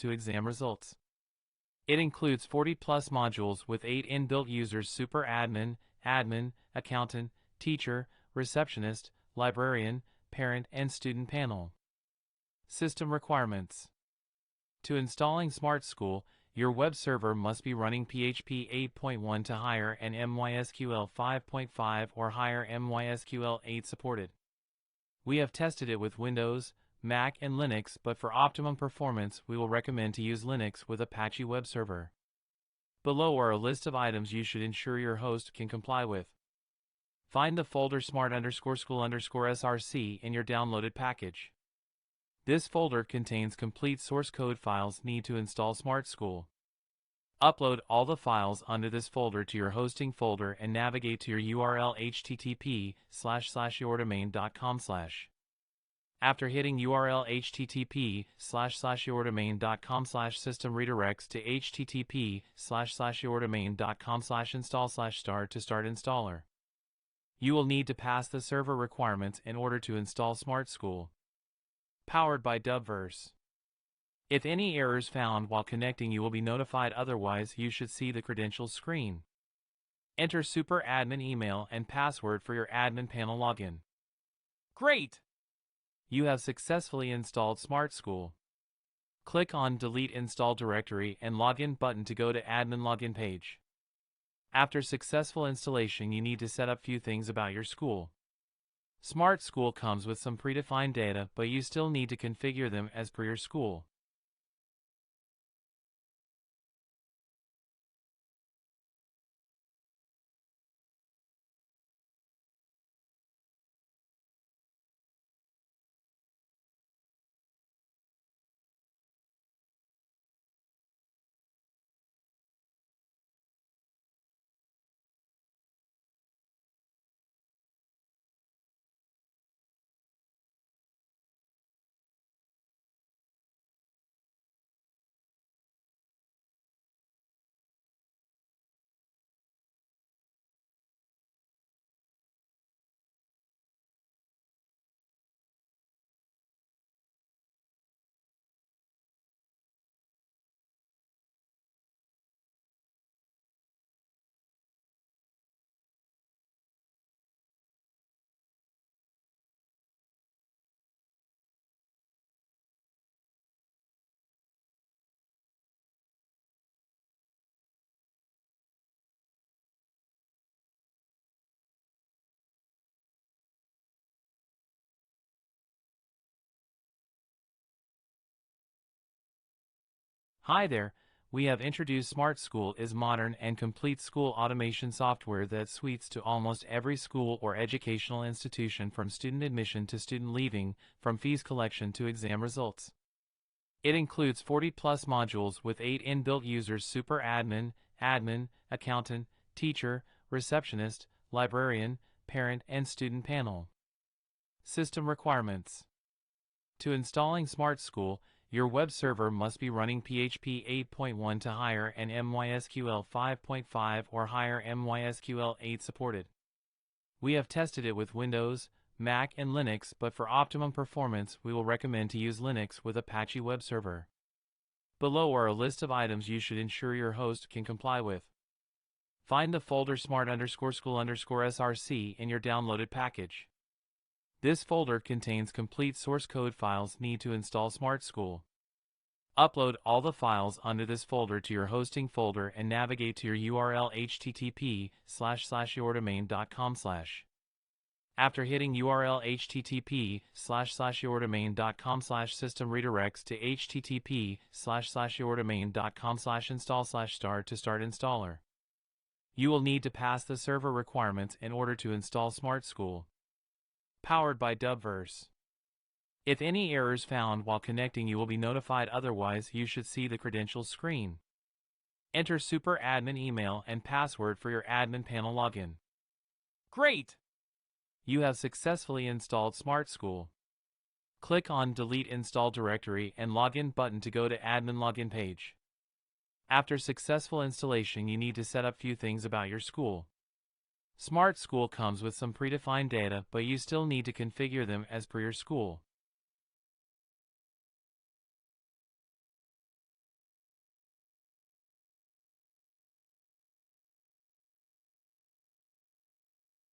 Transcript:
to exam results. It includes 40+ modules with 8 inbuilt users: super admin, admin, accountant, teacher, receptionist, librarian, parent, and student panel. System requirements. To installing Smart School, your web server must be running PHP 8.1 to higher and MySQL 5.5 or higher. MySQL 8 supported. We have tested it with Windows, Mac, and Linux, but for optimum performance, we will recommend to use Linux with Apache web server. Below are a list of items you should ensure your host can comply with. Find the folder smart_school_src in your downloaded package. This folder contains complete source code files needed to install Smart School. Upload all the files under this folder to your hosting folder and navigate to your URL http://yourdomain.com/. After hitting URL http://yourdomain.com/, system redirects to http://yourdomain.com/install/star to start installer. You will need to pass the server requirements in order to install Smart School. Powered by Dubverse. If any errors found while connecting, you will be notified. Otherwise, you should see the credentials screen. Enter super admin email and password for your admin panel login. Great! You have successfully installed Smart School. Click on Delete Install Directory and Login button to go to Admin Login page. After successful installation, you need to set up few things about your school. Smart School comes with some predefined data, but you still need to configure them as per your school. Hi there, we have introduced Smart School is modern and complete school automation software that suites to almost every school or educational institution, from student admission to student leaving, from fees collection to exam results. It includes 40+ modules with 8 inbuilt users: super admin, admin, accountant, teacher, receptionist, librarian, parent, and student panel. System requirements. To installing Smart School, your web server must be running PHP 8.1 to higher and MySQL 5.5 or higher. MySQL 8 supported. We have tested it with Windows, Mac, and Linux, but for optimum performance, we will recommend to use Linux with Apache web server. Below are a list of items you should ensure your host can comply with. Find the folder smart_school_src in your downloaded package. This folder contains complete source code files needed to install Smart School. Upload all the files under this folder to your hosting folder and navigate to your URL http://yourdomain.com/. After hitting URL http://yourdomain.com/, system redirects to http://yourdomain.com/install/star to start installer. You will need to pass the server requirements in order to install Smart School. Powered by Dubverse. If any errors found while connecting, you will be notified. Otherwise, you should see the credentials screen. Enter super admin email and password for your admin panel login. Great! You have successfully installed Smart School. Click on Delete Install Directory and Login button to go to Admin Login page. After successful installation, you need to set up few things about your school. Smart School comes with some predefined data, but you still need to configure them as per your school.